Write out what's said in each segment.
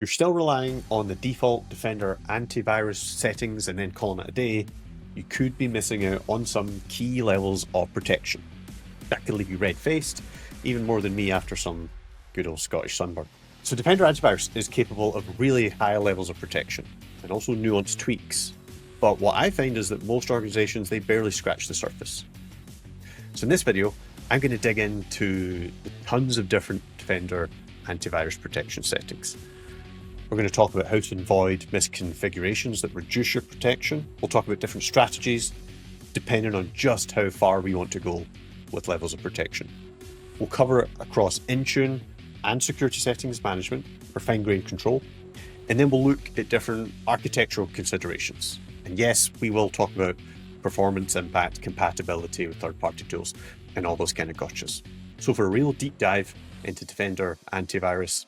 you're still relying on the default Defender Antivirus settings and then calling it a day, you could be missing out on some key levels of protection. That could leave you red-faced, even more than me after some good old Scottish sunburn. So Defender Antivirus is capable of really high levels of protection and also nuanced tweaks. But what I find is that most organizations, they barely scratch the surface. So in this video, I'm going to dig into tons of different Defender antivirus protection settings. We're going to talk about how to avoid misconfigurations that reduce your protection. We'll talk about different strategies depending on just how far we want to go with levels of protection. We'll cover it across Intune and security settings management for fine-grained control. And then we'll look at different architectural considerations. And yes, we will talk about performance impact, compatibility with third-party tools, and all those kind of gotchas. So for a real deep dive into Defender Antivirus,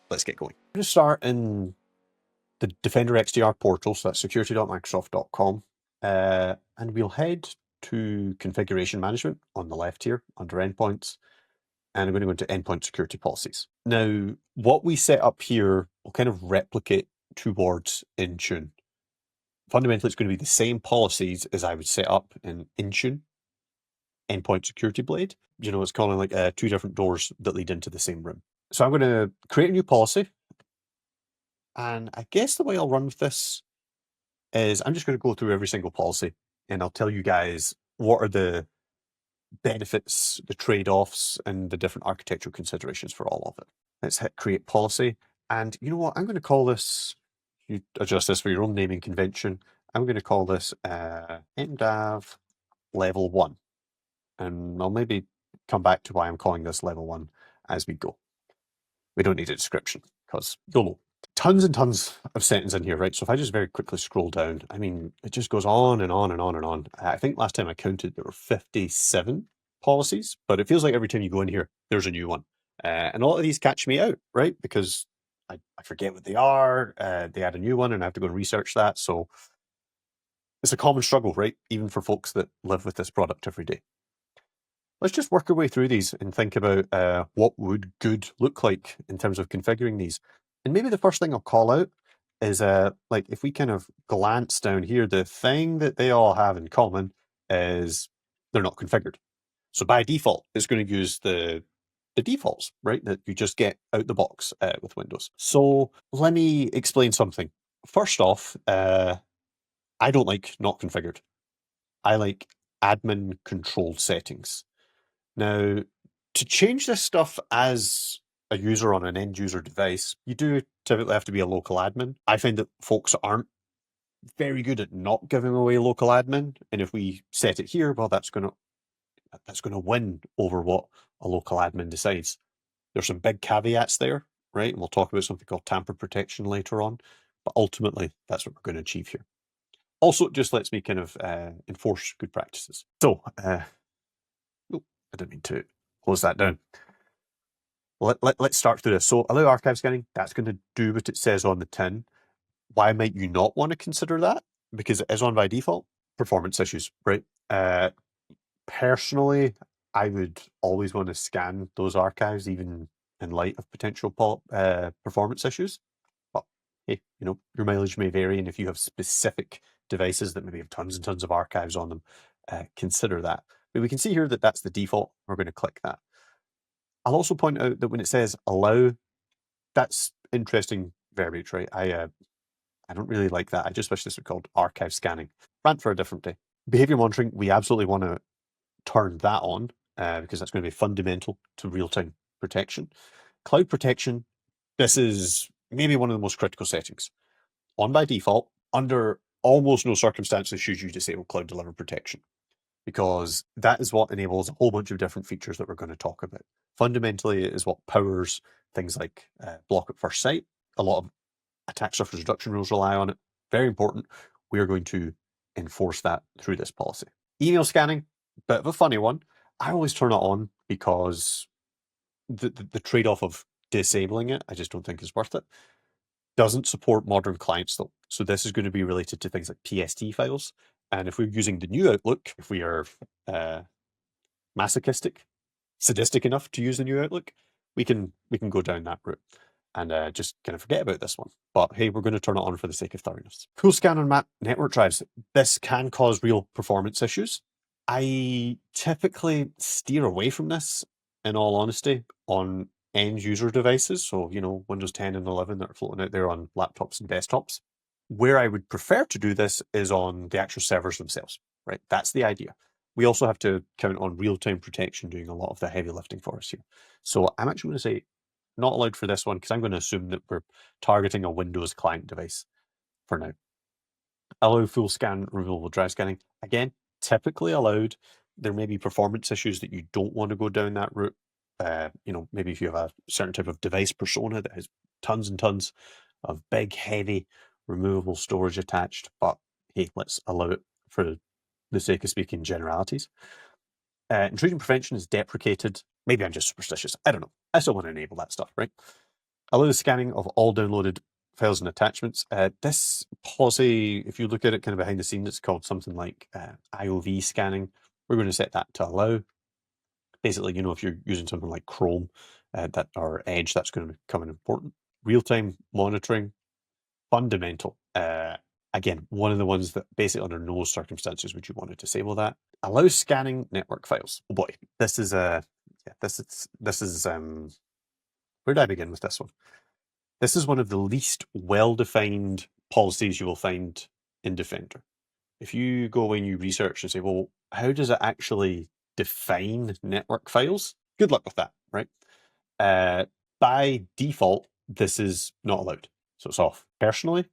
let's get going. I'm going to start in the Defender XDR portal, so that's security.microsoft.com, and we'll head to configuration management on the left here under endpoints, and I'm going to go into endpoint security policies. Now, what we set up here will kind of replicate towards Intune. Fundamentally, it's going to be the same policies as I would set up in Intune, endpoint security blade. You know, it's calling like two different doors that lead into the same room. So I'm going to create a new policy. And I guess the way I'll run with this is I'm just going to go through every single policy and I'll tell you guys what are the benefits, the trade-offs, and the different architectural considerations for all of it. Let's hit create policy. And you know what? I'm going to call this, you adjust this for your own naming convention. I'm going to call this MDAV level 1. And I'll maybe come back to why I'm calling this level 1 as we go. We don't need a description because YOLO. Tons and tons of settings in here, right? So if I just very quickly scroll down, I mean, it just goes on and on and on and on. I think last time I counted, there were 57 policies, but it feels like every time you go in here, there's a new one. And a lot of these catch me out, right? Because I forget what they are. They add a new one and I have to go and research that. So it's a common struggle, right? Even for folks that live with this product every day. Let's just work our way through these and think about what would good look like in terms of configuring these. And maybe the first thing I'll call out is like if we kind of glance down here, the thing that they all have in common is they're not configured. So by default, it's going to use the defaults, right, that you just get out the box with Windows. So let me explain something. First off, I don't like not configured. I like admin controlled settings. Now, to change this stuff as a user on an end user device, you do typically have to be a local admin. I find that folks aren't very good at not giving away local admin. And if we set it here, well, that's going to win over what a local admin decides. There's some big caveats there, right? And we'll talk about something called tamper protection later on. But ultimately, that's what we're going to achieve here. Also, it just lets me kind of enforce good practices. So, I didn't mean to close that down. Let's start through this. So allow archive scanning, that's going to do what it says on the tin. Why might you not want to consider that? Because it is on by default. Performance issues, right? Personally, I would always want to scan those archives, even in light of potential performance issues. But hey, you know, your mileage may vary, and if you have specific devices that maybe have tons and tons of archives on them, consider that. But we can see here that that's the default. We're going to click that. I'll also point out that when it says allow, that's interesting verbiage, right? I don't really like that. I just wish this were called archive scanning. Rant for a different day. Behavior monitoring, we absolutely want to turn that on because that's going to be fundamental to real-time protection. Cloud protection, this is maybe one of the most critical settings. On by default, under almost no circumstances should you disable cloud delivered protection, because that is what enables a whole bunch of different features that we're going to talk about. Fundamentally, it is what powers things like block at first sight. A lot of attack surface reduction rules rely on it. Very important. We are going to enforce that through this policy. Email scanning, bit of a funny one. I always turn it on because the trade-off of disabling it, I just don't think is worth it. Doesn't support modern clients though. So this is going to be related to things like PST files. And if we're using the new Outlook, if we are masochistic, sadistic enough to use the new Outlook, we can go down that route. and just kind of forget about this one. But hey, we're going to turn it on for the sake of thoroughness. Full scan on map network drives. This can cause real performance issues. I typically steer away from this, in all honesty, on end user devices. So, Windows 10 and 11 that are floating out there on laptops and desktops. Where I would prefer to do this is on the actual servers themselves, right? That's the idea. We also have to count on real-time protection doing a lot of the heavy lifting for us here. So I'm actually going to say not allowed for this one because I'm going to assume that we're targeting a Windows client device for now. Allow full scan removable drive scanning. Again, typically allowed. There may be performance issues that you don't want to go down that route. Maybe if you have a certain type of device persona that has tons and tons of big, heavy, removable storage attached. But hey, let's allow it for the sake of speaking generalities. Intrusion prevention is deprecated. Maybe I'm just superstitious. I don't know. I still want to enable that stuff, right? Allow the scanning of all downloaded files and attachments. This policy, if you look at it kind of behind the scenes, it's called something like IOV scanning. We're going to set that to allow. Basically, if you're using something like Chrome or Edge, that's going to become important. Real-time monitoring, fundamental. Again, one of the ones that basically under no circumstances would you want to disable that. Allow scanning network files. Oh boy, this is where do I begin with this one? This is one of the least well-defined policies you will find in Defender. If you go away and you research and say, well, how does it actually define network files? Good luck with that, right? By default, this is not allowed. So it's off. Personally,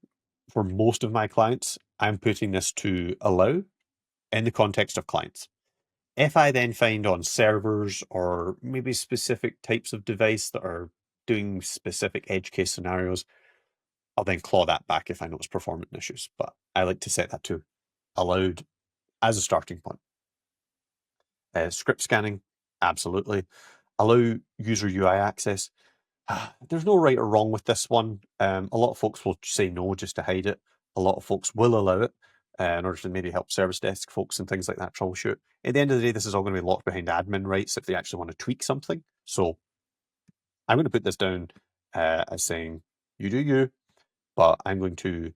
for most of my clients, I'm putting this to allow in the context of clients. If I then find on servers or maybe specific types of device that are doing specific edge case scenarios, I'll then claw that back if I notice performance issues. But I like to set that to allowed as a starting point. Script scanning, absolutely. Allow user UI access. There's no right or wrong with this one. A lot of folks will say no just to hide it. A lot of folks will allow it in order to maybe help service desk folks and things like that troubleshoot. At the end of the day, this is all going to be locked behind admin rights if they actually want to tweak something. So I'm going to put this down as saying, you do you, but I'm going to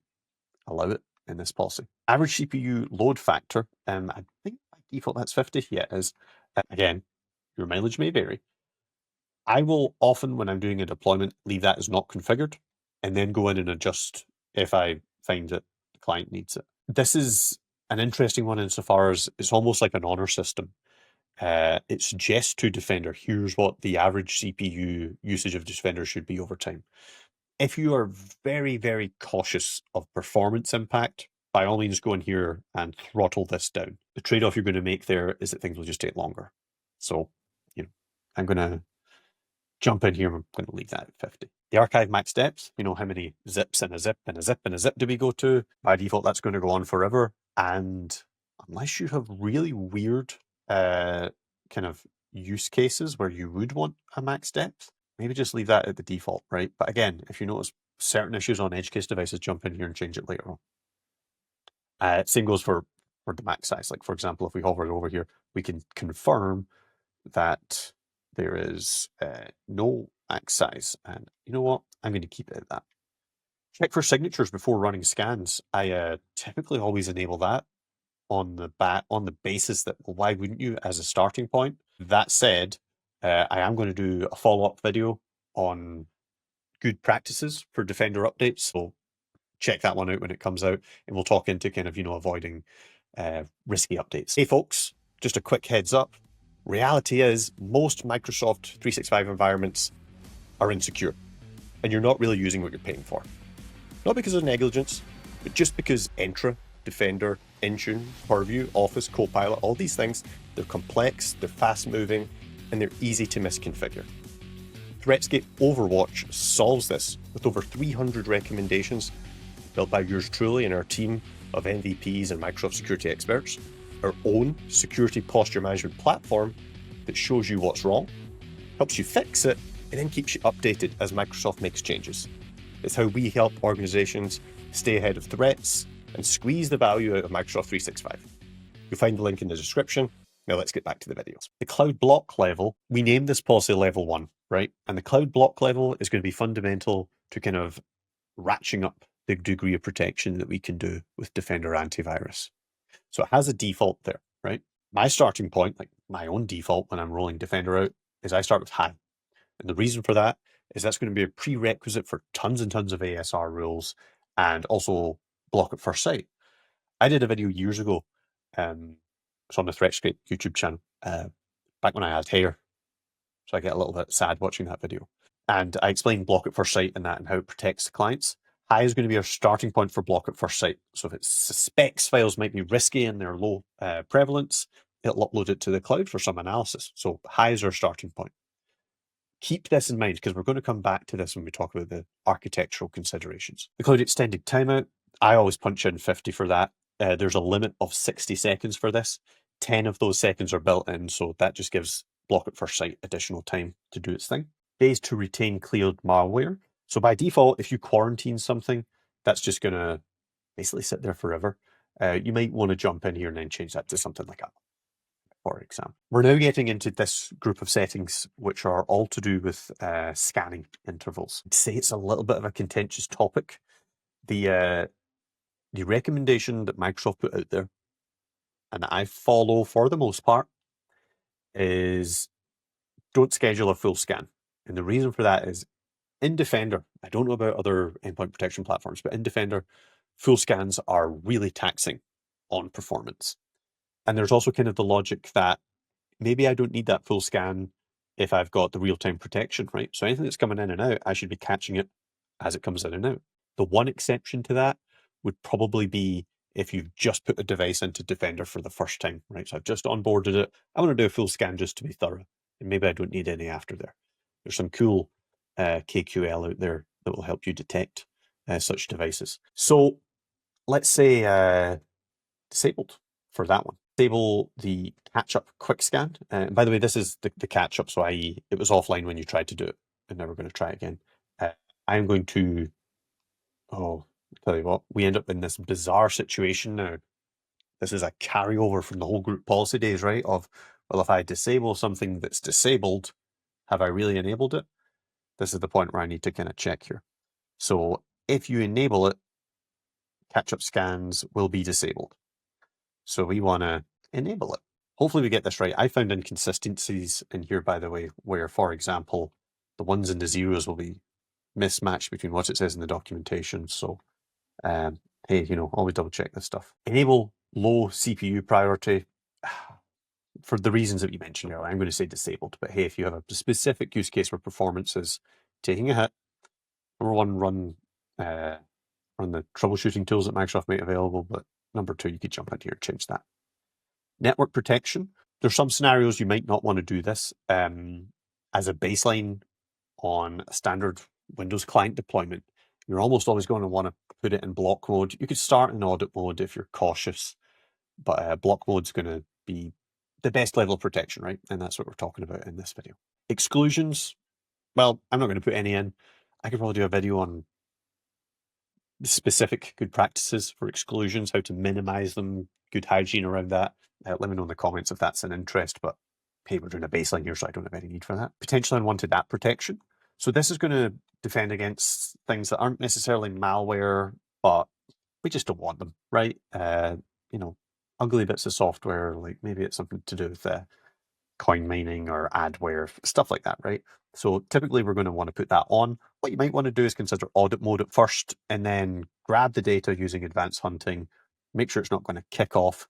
allow it in this policy. Average CPU load factor, I think by default that's 50. Yeah, it is. Again, your mileage may vary. I will often, when I'm doing a deployment, leave that as not configured and then go in and adjust if I find that the client needs it. This is an interesting one insofar as it's almost like an honor system. It suggests to Defender, here's what the average CPU usage of Defender should be over time. If you are very, very cautious of performance impact, by all means go in here and throttle this down. The trade-off you're going to make there is that things will just take longer. So, I'm going to jump in here. I'm going to leave that at 50. The archive max steps, how many zips and a zip and a zip and a zip do we go to? By default, that's going to go on forever. And unless you have really weird kind of use cases where you would want a max depth, maybe just leave that at the default, right? But again, if you notice certain issues on edge case devices, jump in here and change it later on. Same goes for the max size. Like, for example, if we hover over here, we can confirm that there is no max size. And you know what? I'm going to keep it at that. Check for signatures before running scans. I typically always enable that on the basis that, well, why wouldn't you as a starting point? That said, I am going to do a follow-up video on good practices for Defender updates. So check that one out when it comes out, and we'll talk into kind of, avoiding risky updates. Hey folks, just a quick heads up. Reality is most Microsoft 365 environments are insecure, and you're not really using what you're paying for. Not because of negligence, but just because Entra, Defender, Intune, Purview, Office, Copilot, all these things, they're complex, they're fast-moving, and they're easy to misconfigure. Threatscape Overwatch solves this with over 300 recommendations built by yours truly and our team of MVPs and Microsoft security experts. Our own security posture management platform that shows you what's wrong, helps you fix it, and then keeps you updated as Microsoft makes changes. It's how we help organizations stay ahead of threats and squeeze the value out of Microsoft 365. You'll find the link in the description. Now let's get back to the videos. The cloud block level, we named this policy level 1, right? And the cloud block level is going to be fundamental to kind of ratcheting up the degree of protection that we can do with Defender Antivirus. So it has a default there, right? My starting point, like my own default when I'm rolling Defender out, is I start with high. And the reason for that is that's going to be a prerequisite for tons and tons of ASR rules and also block at first sight. I did a video years ago. It's on the Threatscape YouTube channel, back when I had hair. So I get a little bit sad watching that video. And I explained block at first sight and that and how it protects the clients. High is going to be our starting point for block at first sight. So if it suspects files might be risky and they're low prevalence, it'll upload it to the cloud for some analysis. So high is our starting point. Keep this in mind because we're going to come back to this when we talk about the architectural considerations. The cloud extended timeout, I always punch in 50 for that. There's a limit of 60 seconds for this. 10 of those seconds are built in, so that just gives block at first sight additional time to do its thing. Days to retain cleared malware. So by default, if you quarantine something, that's just going to basically sit there forever. You might want to jump in here and then change that to something like that, for example. We're now getting into this group of settings, which are all to do with scanning intervals. I'd say it's a little bit of a contentious topic. The recommendation that Microsoft put out there, and that I follow for the most part, is don't schedule a full scan. And the reason for that is in Defender, I don't know about other endpoint protection platforms, but in Defender, full scans are really taxing on performance. And there's also kind of the logic that maybe I don't need that full scan if I've got the real-time protection, right? So anything that's coming in and out, I should be catching it as it comes in and out. The one exception to that would probably be if you've just put a device into Defender for the first time, right? So I've just onboarded it. I want to do a full scan just to be thorough. And maybe I don't need any after there. There's some cool KQL out there that will help you detect such devices. So let's say disabled for that one. Disable the catch-up quick scan. And by the way, this is the catch-up, so i.e. it was offline when you tried to do it, and now we're going to try again. I'm going to, I'll tell you what, we end up in this bizarre situation now. This is a carryover from the whole group policy days, right? Of, well, if I disable something that's disabled, have I really enabled it? This is the point where I need to kind of check here. So if you enable it, catch-up scans will be disabled. So we want to enable it. Hopefully we get this right. I found inconsistencies in here, by the way, where, for example, the ones and the zeros will be mismatched between what it says in the documentation. So, hey, always double check this stuff. Enable low CPU priority. For the reasons that you mentioned earlier, I'm going to say disabled. But hey, if you have a specific use case where performance is taking a hit, number one, run the troubleshooting tools that Microsoft made available. But number two, you could jump in here and change that. Network protection. There's some scenarios you might not want to do this as a baseline on a standard Windows client deployment. You're almost always going to want to put it in block mode. You could start in audit mode if you're cautious, but block mode is going to be the best level of protection, right? And that's what we're talking about in this video. Exclusions. Well, I'm not going to put any in. I could probably do a video on specific good practices for exclusions, how to minimize them, good hygiene around that. Let me know in the comments if that's an interest, but hey, we're doing a baseline here, so I don't have any need for that. Potentially unwanted app protection. So this is going to defend against things that aren't necessarily malware, but we just don't want them, right? Ugly bits of software, like maybe it's something to do with coin mining or adware, stuff like that, right? So typically we're going to want to put that on. What you might want to do is consider audit mode at first, and then grab the data using advanced hunting, make sure it's not going to kick off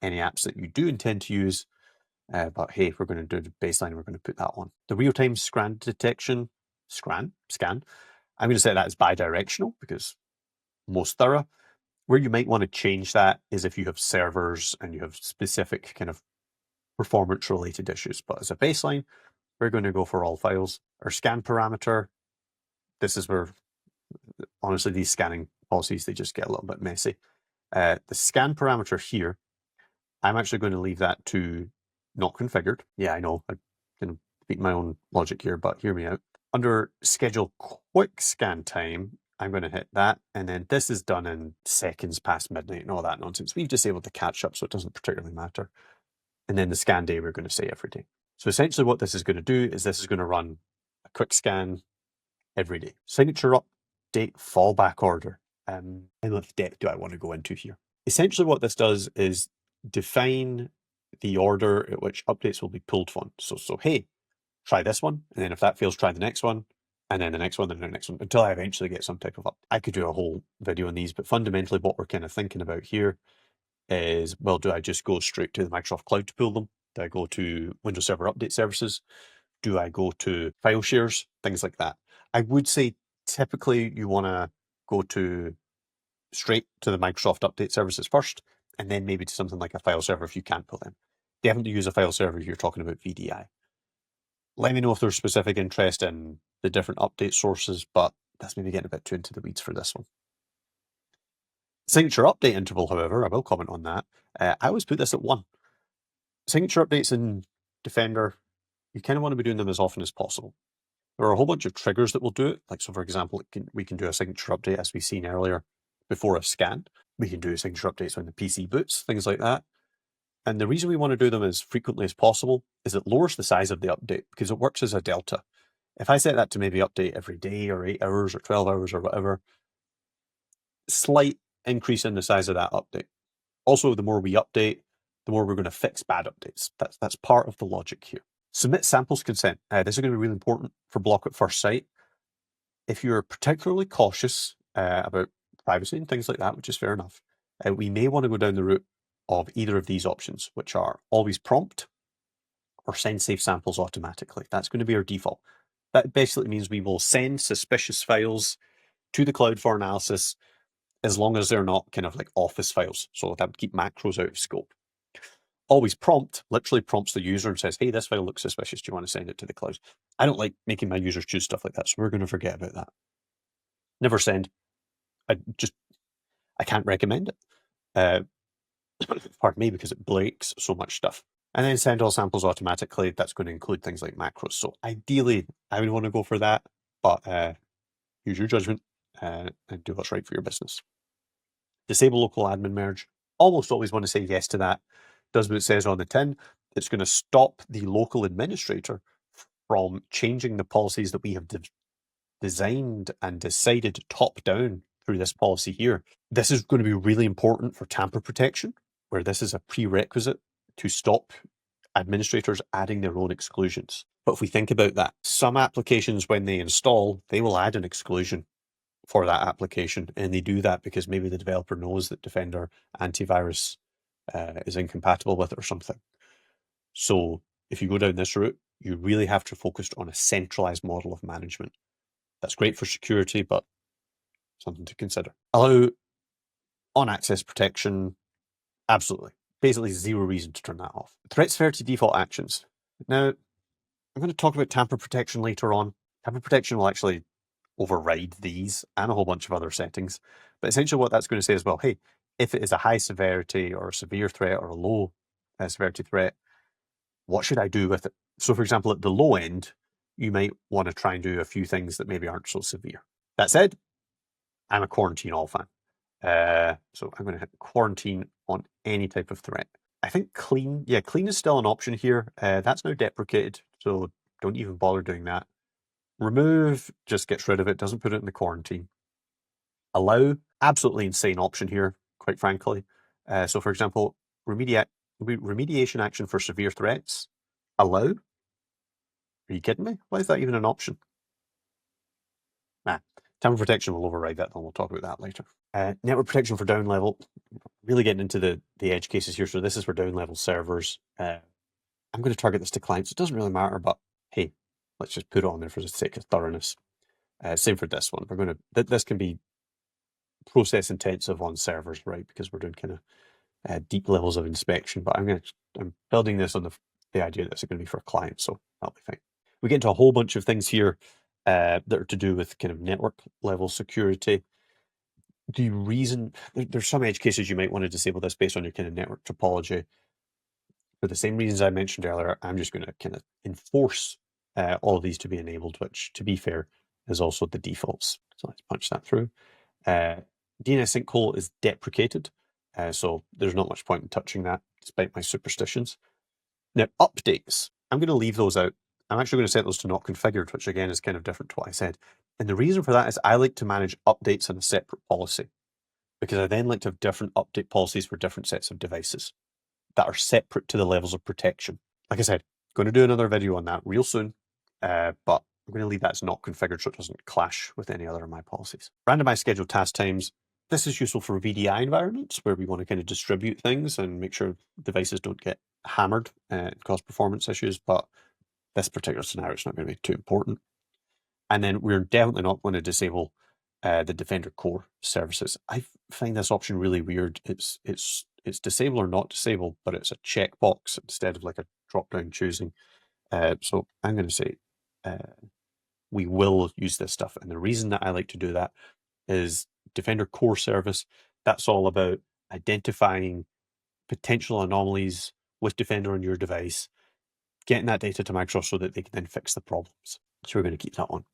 any apps that you do intend to use. But hey, if we're going to do the baseline, we're going to put that on. The real-time scan detection, scan, I'm going to say that as bi-directional because most thorough. Where you might want to change that is if you have servers and you have specific kind of performance-related issues. But as a baseline, we're going to go for all files. Our scan parameter, this is where, honestly, these scanning policies, they just get a little bit messy. The scan parameter here, I'm actually going to leave that to not configured. Yeah, I know, I can beat my own logic here, but hear me out. Under schedule quick scan time, I'm going to hit that. And then this is done in seconds past midnight and all that nonsense. We've disabled the catch up, so it doesn't particularly matter. and then the scan day we're going to say every day. So essentially what this is going to do is this is going to run a quick scan every day. Signature update fallback order. How much depth do I want to go into here? Essentially what this does is define the order at which updates will be pulled from. So hey, try this one, and then if that fails, try the next one, and then the next one, and the next one, until I eventually get some type of up. I could do a whole video on these, but fundamentally what we're kind of thinking about here is, well, do I just go straight to the Microsoft Cloud to pull them? Do I go to Windows Server Update Services? Do I go to file shares? Things like that. I would say typically you want to go to straight to the Microsoft Update Services first, and then maybe to something like a file server if you can't pull them. Definitely use a file server if you're talking about VDI. Let me know if there's specific interest in the different update sources, but that's maybe getting a bit too into the weeds for this one. Signature update interval, however, I will comment on that. I always put this at 1. Signature updates in Defender, you kind of want to be doing them as often as possible. There are a whole bunch of triggers that will do it. Like, so for example, we can do a signature update, as we've seen earlier, before a scan. We can do signature updates when the PC boots, things like that. And the reason we want to do them as frequently as possible is it lowers the size of the update because it works as a delta. If I set that to maybe update every day or 8 hours or 12 hours or whatever, slight increase in the size of that update. Also, the more we update, the more we're going to fix bad updates. That's part of the logic here. Submit samples consent. This is going to be really important for block at first sight. If you're particularly cautious about privacy and things like that, which is fair enough, we may want to go down the route of either of these options, which are always prompt or send safe samples automatically. That's going to be our default. That basically means we will send suspicious files to the cloud for analysis as long as they're not kind of like office files. So that would keep macros out of scope. Always prompt literally prompts the user and says, hey, this file looks suspicious. Do you want to send it to the cloud? I don't like making my users choose stuff like that, so we're going to forget about that. Never send. I can't recommend it. Pardon me, because it breaks so much stuff. And then send all samples automatically. That's going to include things like macros. So ideally, I would want to go for that, but use your judgment and do what's right for your business. Disable local admin merge. Almost always want to say yes to that. Does what it says on the tin. It's going to stop the local administrator from changing the policies that we have designed and decided top down through this policy here. This is going to be really important for tamper protection, where this is a prerequisite to stop administrators adding their own exclusions. But if we think about that, some applications, when they install, they will add an exclusion for that application, and they do that because maybe the developer knows that Defender Antivirus is incompatible with it or something. So if you go down this route, you really have to focus on a centralized model of management. That's great for security, but something to consider. Allow on-access protection, absolutely. Basically zero reason to turn that off. Threat severity default actions. Now, I'm going to talk about tamper protection later on. Tamper protection will actually override these and a whole bunch of other settings. But essentially what that's going to say is, well, hey, if it is a high severity or a severe threat or a low severity threat, what should I do with it? So for example, at the low end, you might want to try and do a few things that maybe aren't so severe. That said, I'm a quarantine all fan. So I'm going to hit quarantine on any type of threat. I think clean, clean is still an option here. That's now deprecated, so don't even bother doing that. Remove just gets rid of it, doesn't put it in the quarantine. Allow, absolutely insane option here, quite frankly. So for example, remediation action for severe threats. Allow? Are you kidding me? Why is that even an option? Nah, tamper protection will override that, and we'll talk about that later. Network protection for down level. Really getting into the edge cases here. So this is for down level servers. I'm going to target this to clients. It doesn't really matter, but hey, let's just put it on there for the sake of thoroughness. Same for this one. We're going to, this can be process intensive on servers, right? Because we're doing kind of deep levels of inspection, but I'm building this on the idea that this is going to be for clients, so that'll be fine. We get into a whole bunch of things here that are to do with kind of network level security. The reason, there's some edge cases you might want to disable this based on your kind of network topology. For the same reasons I mentioned earlier, I'm just going to kind of enforce all of these to be enabled, which, to be fair, is also the defaults. So let's punch that through. DNS sinkhole is deprecated, so there's not much point in touching that, despite my superstitions. Now, updates, I'm going to leave those out. I'm actually going to set those to not configured, which again is kind of different to what I said. And the reason for that is I like to manage updates in a separate policy, because I then like to have different update policies for different sets of devices that are separate to the levels of protection. Like I said, going to do another video on that real soon, but I'm going to leave that as not configured so it doesn't clash with any other of my policies. Randomized scheduled task times. This is useful for VDI environments where we want to kind of distribute things and make sure devices don't get hammered and cause performance issues, but this particular scenario is not going to be too important. And then we're definitely not going to disable the Defender core services. I find this option really weird. It's disable or not disable, but it's a checkbox instead of like a drop-down choosing. So I'm going to say we will use this stuff. And the reason that I like to do that is Defender core service. That's all about identifying potential anomalies with Defender on your device, getting that data to Microsoft so that they can then fix the problems. So we're going to keep that on.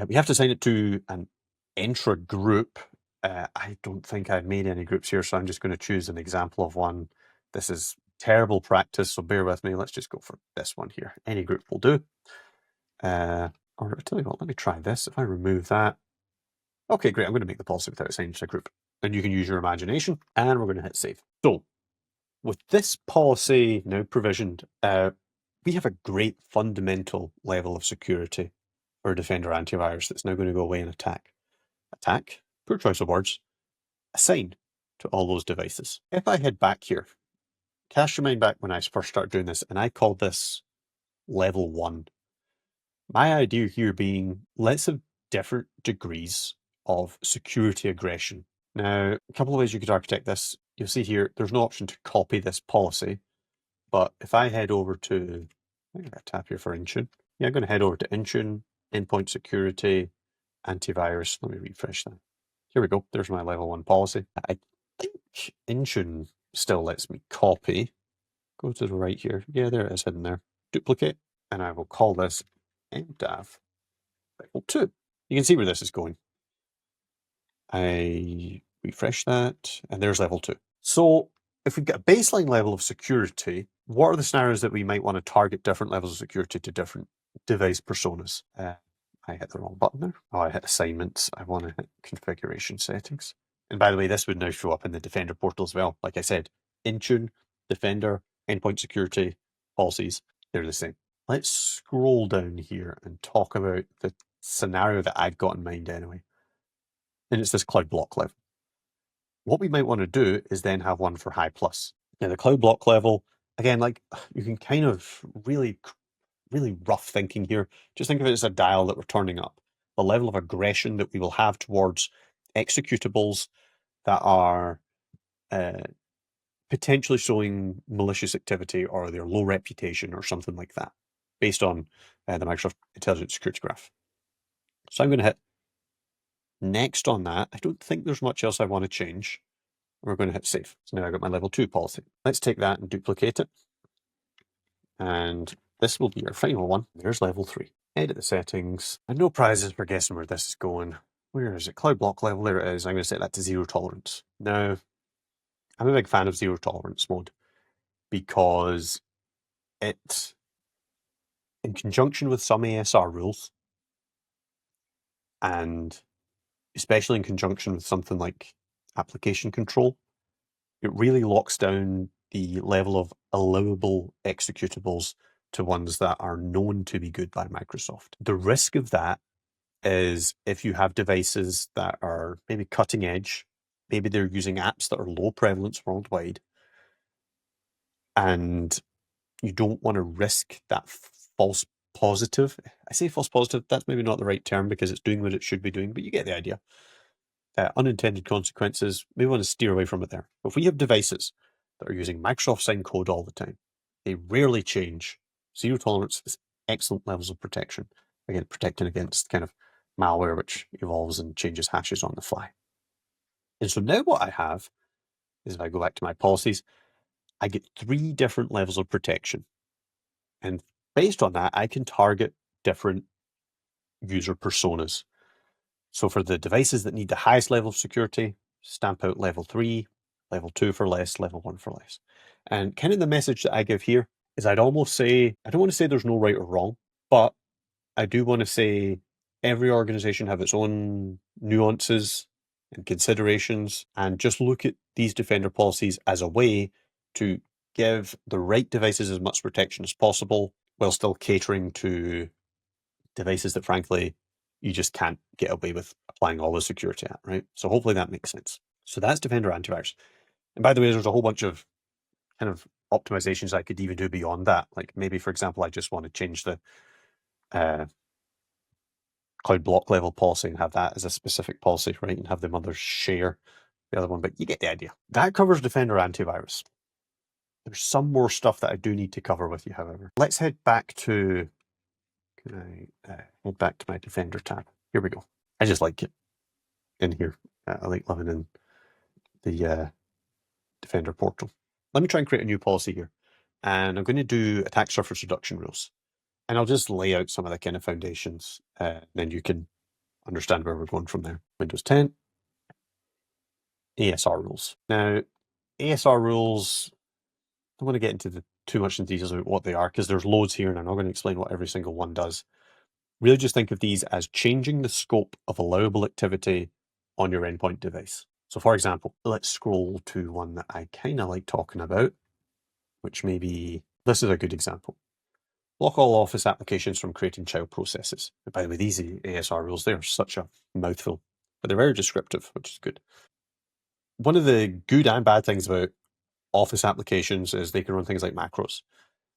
We have to assign it to an intra group. I don't think I've made any groups here, so I'm just going to choose an example of one. This is terrible practice, so bear with me. Let's just go for this one here. Any group will do. Or I'll tell you what, let me try this. If I remove that. Okay, great. I'm going to make the policy without assigning to a group. And you can use your imagination, and we're going to hit save. So with this policy now provisioned, we have a great fundamental level of security for Defender Antivirus that's now going to go away and attack. Attack, poor choice of words, assign to all those devices. If I head back here, cast your mind back when I first started doing this, and I called this level 1. My idea here being, let's have different degrees of security aggression. Now, a couple of ways you could architect this. You'll see here, there's no option to copy this policy, but if I head over to, I'm going to tap here for Intune. Yeah, I'm going to head over to Intune, Endpoint Security, Antivirus. Let me refresh that. Here we go. There's my level 1 policy. I think Intune still lets me copy. Go to the right here. Yeah, there it is hidden there. Duplicate. And I will call this MDAV level 2. You can see where this is going. I refresh that, and there's level 2. So if we've got a baseline level of security, what are the scenarios that we might want to target different levels of security to different device personas? I hit the wrong button there. Oh, I hit assignments. I want to hit configuration settings. And by the way, this would now show up in the Defender portal as well. Like I said, Intune, Defender, Endpoint Security, policies, they're the same. Let's scroll down here and talk about the scenario that I've got in mind anyway. And it's this cloud block level. What we might want to do is then have one for high plus. Now the cloud block level, again, like you can kind of really rough thinking here. Just think of it as a dial that we're turning up. The level of aggression that we will have towards executables that are potentially showing malicious activity or their low reputation or something like that, based on the Microsoft Intelligent Security Graph. So I'm going to hit next on that. I don't think there's much else I want to change. We're going to hit save. So now I've got my level 2 policy. Let's take that and duplicate it. And this will be our final one. There's level 3. Edit the settings. And no prizes for guessing where this is going. Where is it? Cloud block level. There it is. I'm going to set that to 0 tolerance. Now, I'm a big fan of 0 tolerance mode because it, in conjunction with some ASR rules, and especially in conjunction with something like application control, it really locks down the level of allowable executables to ones that are known to be good by Microsoft. The risk of that is if you have devices that are maybe cutting edge, maybe they're using apps that are low prevalence worldwide, and you don't want to risk that false positive. I say false positive, that's maybe not the right term because it's doing what it should be doing, but you get the idea. Unintended consequences, we want to steer away from it there. But if we have devices that are using Microsoft signed code all the time, they rarely change. 0 tolerance is excellent levels of protection. Again, protecting against kind of malware which evolves and changes hashes on the fly. And so now what I have is, if I go back to my policies, I get 3 different levels of protection. And based on that, I can target different user personas. So for the devices that need the highest level of security, stamp out level 3. level 2 for less, level 1 for less. And kind of the message that I give here is I'd almost say, I don't want to say there's no right or wrong, but I do want to say every organization have its own nuances and considerations, and just look at these Defender policies as a way to give the right devices as much protection as possible while still catering to devices that, frankly, you just can't get away with applying all the security at, right? So hopefully that makes sense. So that's Defender Antivirus. And by the way, there's a whole bunch of kind of optimizations I could even do beyond that. Like maybe, for example, I just want to change the cloud block level policy and have that as a specific policy, right? And have the others share the other one, but you get the idea. That covers Defender Antivirus. There's some more stuff that I do need to cover with you, however. Let's head back to, can I head back to my Defender tab? Here we go. I just like it in here. I like living in the Defender portal. Let me try and create a new policy here. And I'm going to do attack surface reduction rules. And I'll just lay out some of the kind of foundations. Then you can understand where we're going from there. Windows 10, ASR rules. Now, ASR rules, I don't want to get into too much in details about what they are, because there's loads here, and I'm not going to explain what every single one does. Really just think of these as changing the scope of allowable activity on your endpoint device. So for example, let's scroll to one that I kind of like talking about, which maybe, this is a good example. Block all Office applications from creating child processes. And by the way, these ASR rules, they're such a mouthful, but they're very descriptive, which is good. One of the good and bad things about Office applications is they can run things like macros.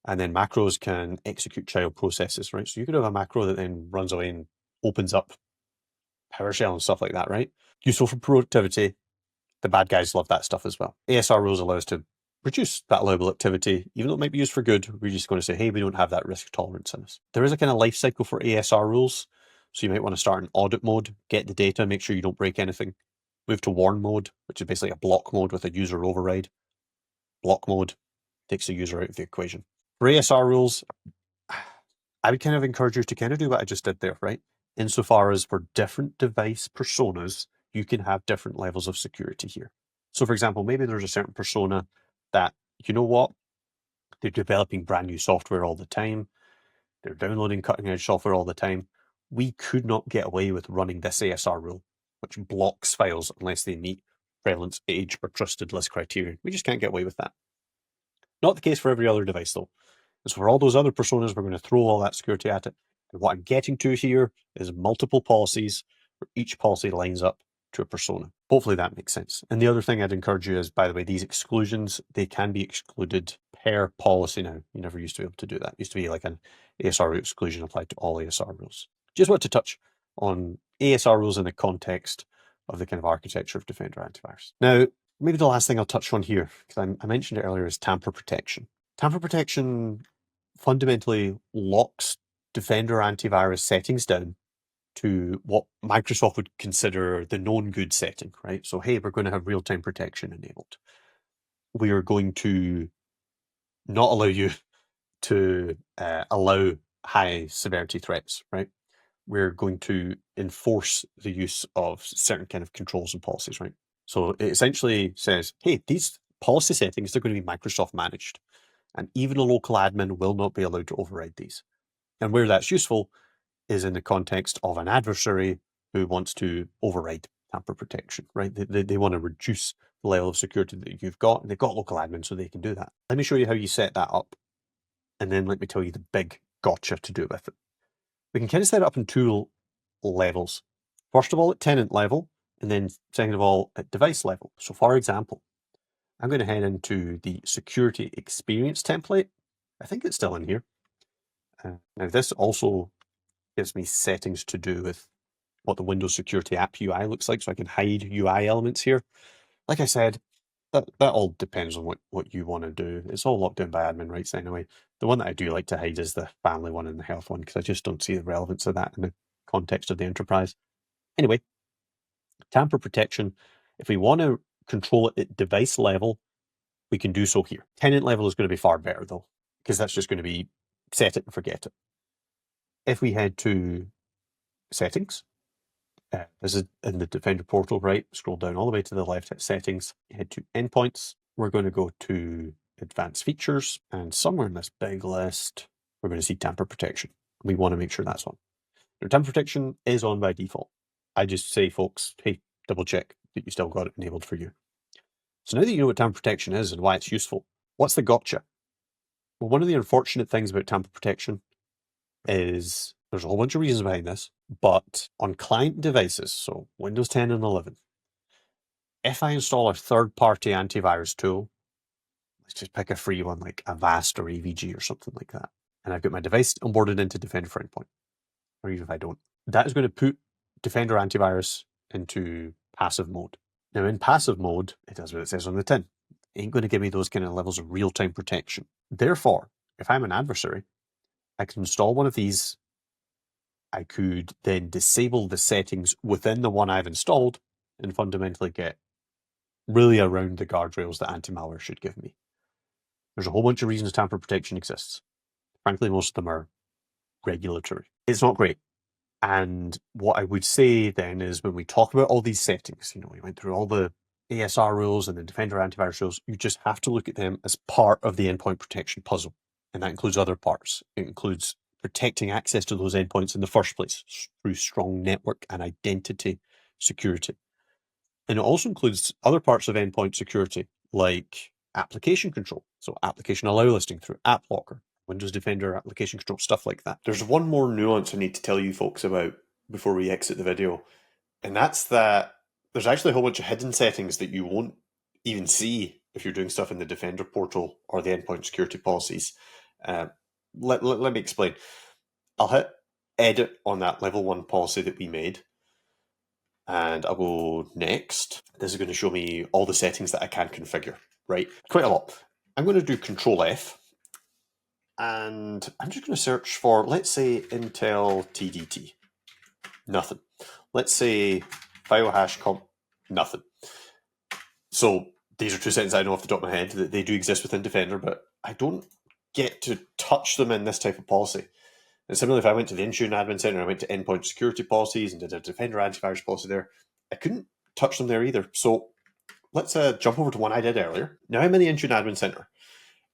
And then macros can execute child processes, right? So you could have a macro that then runs away and opens up PowerShell and stuff like that, right? Useful for productivity. The bad guys love that stuff as well. ASR rules allow us to reduce that allowable activity, even though it might be used for good. We're just going to say, hey, we don't have that risk tolerance in us. There is a kind of life cycle for ASR rules. So you might want to start in audit mode, get the data, make sure you don't break anything. Move to warn mode, which is basically a block mode with a user override. Block mode takes the user out of the equation. For ASR rules, I would kind of encourage you to kind of do what I just did there, right? Insofar as for different device personas, you can have different levels of security here. So for example, maybe there's a certain persona that, you know what, they're developing brand new software all the time. They're downloading cutting edge software all the time. We could not get away with running this ASR rule, which blocks files unless they meet prevalence, age, or trusted list criterion. We just can't get away with that. Not the case for every other device though. So for all those other personas, we're going to throw all that security at it. And what I'm getting to here is multiple policies where each policy lines up to a persona. Hopefully that makes sense. And the other thing I'd encourage you is, by the way, these exclusions, they can be excluded per policy now. You never used to be able to do that. It used to be like an ASR exclusion applied to all ASR rules. Just want to touch on ASR rules in the context of the kind of architecture of Defender Antivirus. Now, maybe the last thing I'll touch on here, because I mentioned it earlier, is tamper protection. Tamper protection fundamentally locks Defender Antivirus settings down to what Microsoft would consider the known good setting, right? So, hey, we're going to have real-time protection enabled. We are going to not allow you to allow high severity threats, right? We're going to enforce the use of certain kind of controls and policies, right? So it essentially says, hey, these policy settings, they're going to be Microsoft managed. And even a local admin will not be allowed to override these. And where that's useful is in the context of an adversary who wants to override tamper protection, right? They want to reduce the level of security that you've got, and they've got local admin, so they can do that. Let me show you how you set that up, and then let me tell you the big gotcha to do with it. We can kind of set it up in two levels. First of all, at tenant level, and then second of all, at device level. So for example, I'm going to head into the security experience template. I think it's still in here. Now this also gives me settings to do with what the Windows Security App UI looks like, so I can hide UI elements here. Like I said, that all depends on what you want to do. It's all locked down by admin rights anyway. The one that I do like to hide is the family one and the health one, because I just don't see the relevance of that in the context of the enterprise. Anyway, tamper protection, if we want to control it at device level, we can do so here. Tenant level is going to be far better though, because that's just going to be set it and forget it. If we head to settings, This is in the Defender portal, right? Scroll down all the way to the left, hit settings, head to endpoints. We're going to go to advanced features, and somewhere in this big list, we're going to see tamper protection. We want to make sure that's on. Now, tamper protection is on by default. I just say, folks, hey, double check that you still got it enabled for you. So now that you know what tamper protection is and why it's useful, what's the gotcha? Well, one of the unfortunate things about tamper protection is there's a whole bunch of reasons behind this, but on client devices, so Windows 10 and 11, if I install a third-party antivirus tool, let's just pick a free one like Avast or AVG or something like that, and I've got my device onboarded into Defender for Endpoint, or even if I don't, that is going to put Defender Antivirus into passive mode. Now, in passive mode, it does what it says on the tin. It ain't going to give me those kind of levels of real-time protection. Therefore, if I'm an adversary, I can install one of these. I could then disable the settings within the one I've installed and fundamentally get really around the guardrails that anti-malware should give me. There's a whole bunch of reasons tamper protection exists. Frankly, most of them are regulatory. It's not great. And what I would say then is when we talk about all these settings, we went through all the ASR rules and the Defender Antivirus rules, you just have to look at them as part of the endpoint protection puzzle. And that includes other parts. It includes protecting access to those endpoints in the first place through strong network and identity security. And it also includes other parts of endpoint security, like application control. So application allow listing through App Locker, Windows Defender application control, stuff like that. There's one more nuance I need to tell you folks about before we exit the video, and that's that there's actually a whole bunch of hidden settings that you won't even see if you're doing stuff in the Defender portal or the endpoint security policies. Let me explain. I'll hit edit on that level 1 policy that we made, and I'll go next. This is going to show me all the settings that I can configure, right? Quite a lot. I'm going to do Control F, and I'm just going to search for, let's say, Intel TDT. Nothing. Let's say file hash comp. Nothing. So these are two settings I know off the top of my head that they do exist within Defender, but I don't get to touch them in this type of policy. And similarly, if I went to the Intune Admin Center, I went to Endpoint Security Policies and did a Defender Antivirus policy there, I couldn't touch them there either. So let's jump over to one I did earlier. Now I'm in the Intune Admin Center.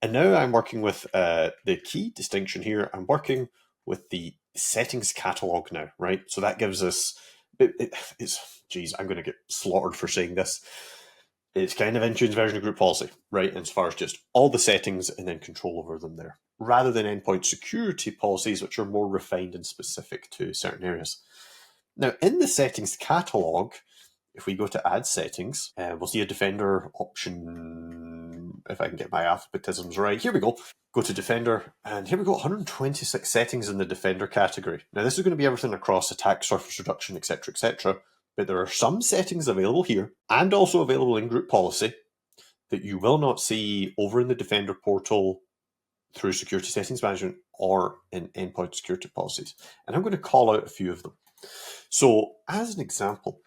And now I'm working with the key distinction here. I'm working with the settings catalog now, right? So that gives us, geez, I'm going to get slaughtered for saying this. It's kind of Intune's version of group policy, right? As far as just all the settings and then control over them there, rather than endpoint security policies, which are more refined and specific to certain areas. Now, in the settings catalog, if we go to add settings, we'll see a Defender option, if I can get my alphabetisms right. Here we go. Go to Defender, and here we go, 126 settings in the Defender category. Now, this is going to be everything across attack surface reduction, etc., but there are some settings available here, and also available in group policy, that you will not see over in the Defender portal through security settings management or in endpoint security policies. And I'm going to call out a few of them. So, as an example,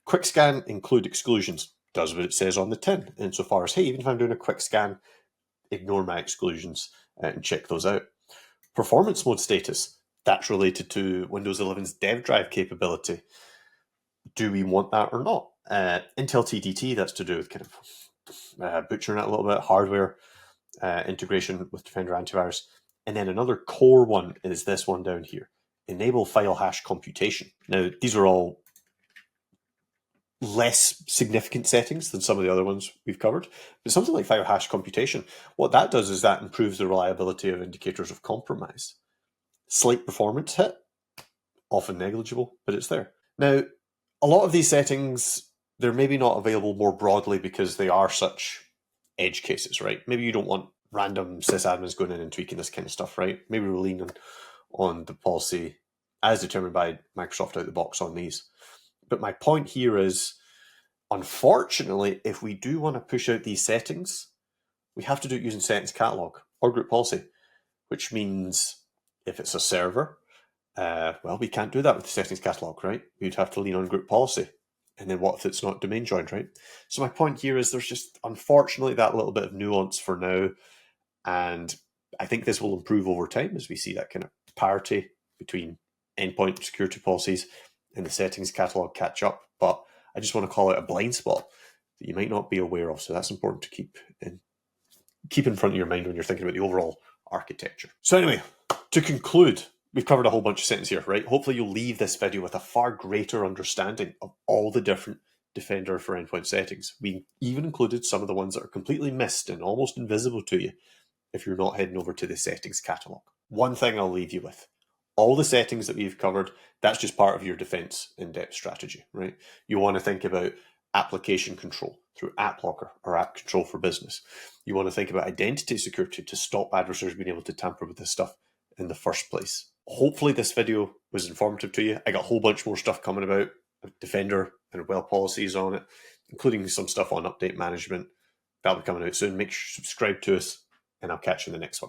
quick scan include exclusions, does what it says on the tin, insofar as, hey, even if I'm doing a quick scan, ignore my exclusions and check those out. Performance mode status, that's related to Windows 11's dev drive capability. Do we want that or not? Intel TDT, that's to do with kind of butchering it a little bit, hardware integration with Defender Antivirus. And then another core one is this one down here, enable file hash computation. Now, these are all less significant settings than some of the other ones we've covered, but something like file hash computation, what that does is that improves the reliability of indicators of compromise. Slight performance hit, often negligible, but it's there. Now, a lot of these settings, they're maybe not available more broadly because they are such edge cases, right? Maybe you don't want random sysadmins going in and tweaking this kind of stuff, right? Maybe we're leaning on the policy as determined by Microsoft out the box on these. But my point here is, unfortunately, if we do want to push out these settings, we have to do it using settings catalog or group policy, which means if it's a server, well, we can't do that with the settings catalog, right? We'd have to lean on group policy. And then what if it's not domain joined, right? So my point here is there's just, unfortunately, that little bit of nuance for now. And I think this will improve over time as we see that kind of parity between endpoint security policies in the settings catalog catch up, but I just want to call out a blind spot that you might not be aware of. So that's important to keep in front of your mind when you're thinking about the overall architecture. So anyway, to conclude, we've covered a whole bunch of settings here, right? Hopefully you'll leave this video with a far greater understanding of all the different Defender for Endpoint settings. We even included some of the ones that are completely missed and almost invisible to you if you're not heading over to the settings catalog. One thing I'll leave you with, all the settings that we've covered, that's just part of your defense in-depth strategy, right? You want to think about application control through App Locker or App Control for Business. You want to think about identity security to stop adversaries being able to tamper with this stuff in the first place. Hopefully this video was informative to you. I got a whole bunch more stuff coming about Defender and well policies on it, including some stuff on update management. That'll be coming out soon. Make sure you subscribe to us, and I'll catch you in the next one.